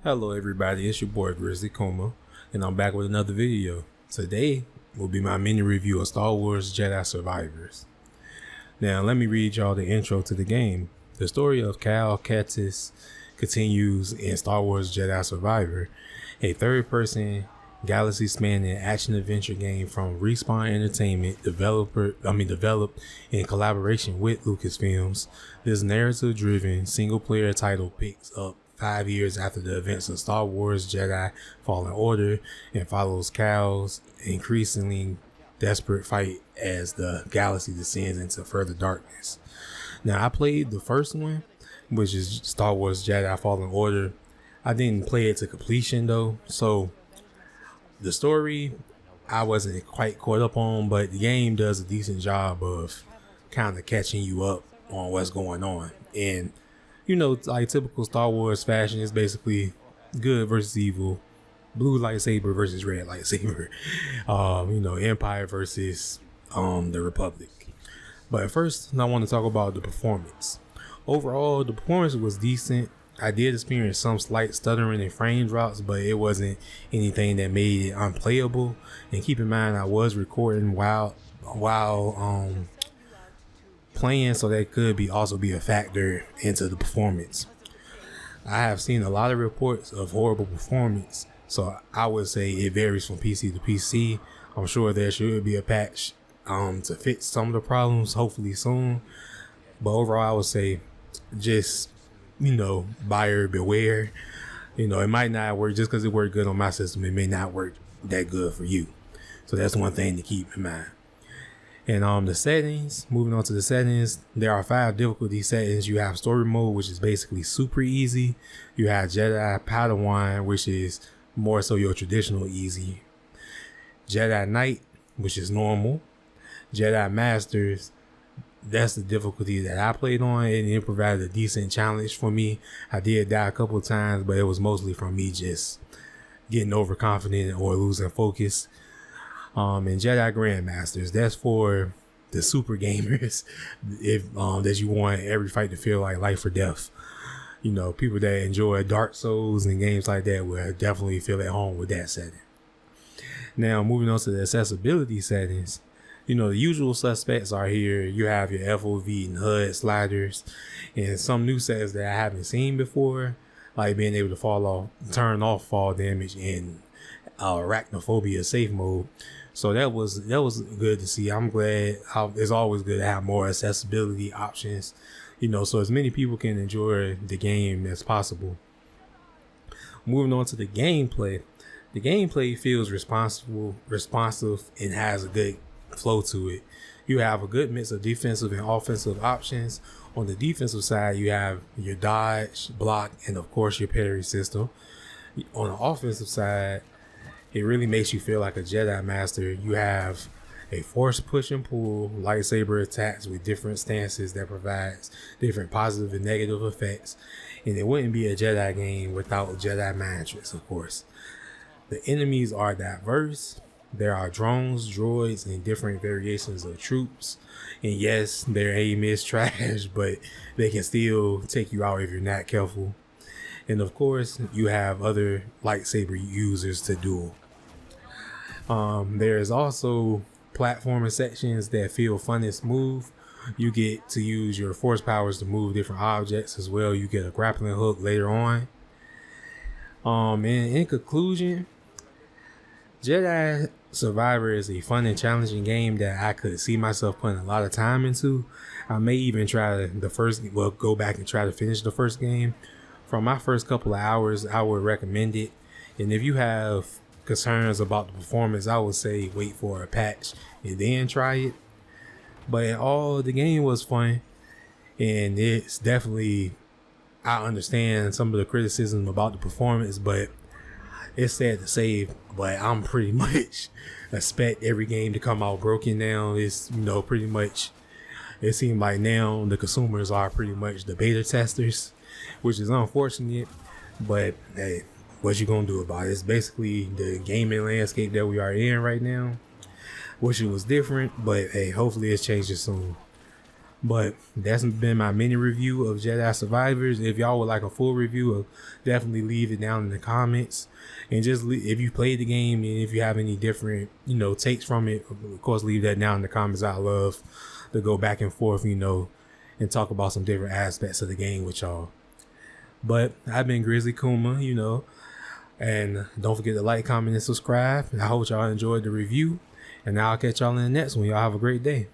Hello everybody, it's your boy Grizzly Coma, and I'm back with another video. Today will be my mini review of Star Wars Jedi Survivors. Now let me read y'all the intro to the game. The story of Cal Kestis continues in Star Wars Jedi Survivor, a third-person galaxy-spanning action-adventure game from Respawn Entertainment, developed in collaboration with Lucasfilms. This narrative-driven single-player title picks up 5 years after the events of Star Wars Jedi Fallen Order and follows Cal's increasingly desperate fight as the galaxy descends into further darkness. Now, I played the first one, which is Star Wars Jedi Fallen Order. I didn't play it to completion though, so the story I wasn't quite caught up on, but the game does a decent job of kind of catching you up on what's going on. And you know, like typical Star Wars fashion, is basically good versus evil, blue lightsaber versus red lightsaber, Empire versus the Republic. But first, I want to talk about the performance. Overall, the performance was decent. I did experience some slight stuttering and frame drops, but it wasn't anything that made it unplayable. And keep in mind, I was recording while playing, so that could also be a factor into the performance. I have seen a lot of reports of horrible performance, so I would say it varies from PC to PC. I'm sure there should be a patch to fix some of the problems, hopefully soon. But overall, I would say just, buyer beware. It might not work just because it worked good on my system. It may not work that good for you. So that's one thing to keep in mind. And the settings, moving on to the settings, there are 5 difficulty settings. You have story mode, which is basically super easy. You have Jedi Padawan, which is more so your traditional easy. Jedi Knight, which is normal. Jedi Masters, that's the difficulty that I played on, and it provided a decent challenge for me. I did die a couple of times, but it was mostly from me just getting overconfident or losing focus. And Jedi Grandmasters, that's for the super gamers, if that you want every fight to feel like life or death. People that enjoy Dark Souls and games like that will definitely feel at home with that setting. Now, moving on to the accessibility settings, the usual suspects are here. You have your FOV and HUD sliders, and some new settings that I haven't seen before, like being able to turn off fall damage in arachnophobia safe mode. So that was good to see. I'm glad. It's always good to have more accessibility options, so as many people can enjoy the game as possible. Moving on to the gameplay. The gameplay feels responsive, and has a good flow to it. You have a good mix of defensive and offensive options. On the defensive side, you have your dodge, block, and of course your parry system. On the offensive side, it really makes you feel like a Jedi Master. You have a force push and pull, lightsaber attacks with different stances that provides different positive and negative effects. And it wouldn't be a Jedi game without Jedi mind tricks, of course. The enemies are diverse. There are drones, droids, and different variations of troops. And yes, their aim is trash, but they can still take you out if you're not careful. And of course, you have other lightsaber users to duel. There's also platforming sections that feel fun and smooth. You get to use your force powers to move different objects as well. You get a grappling hook later on. And in conclusion, Jedi Survivor is a fun and challenging game that I could see myself putting a lot of time into. I may even go back and try to finish the first game. From my first couple of hours, I would recommend it. And if you have concerns about the performance, I would say wait for a patch and then try it. But in all, the game was fun, and it's definitely, I understand some of the criticism about the performance, but it's sad to say, but I'm pretty much expect every game to come out broken now. It's, pretty much, it seems like now the consumers are pretty much the beta testers, which is unfortunate, but hey, what you gonna do about it? It's basically the gaming landscape that we are in right now. Wish it was different, but hey, hopefully it changes soon. But that's been my mini review of Jedi Survivors. If y'all would like a full review, definitely leave it down in the comments. And just if you played the game and if you have any different, takes from it, of course, leave that down in the comments. I love to go back and forth, and talk about some different aspects of the game with y'all. But I've been Grizzly Kuma, and don't forget to like, comment, and subscribe. I hope y'all enjoyed the review. And I'll catch y'all in the next one. Y'all have a great day.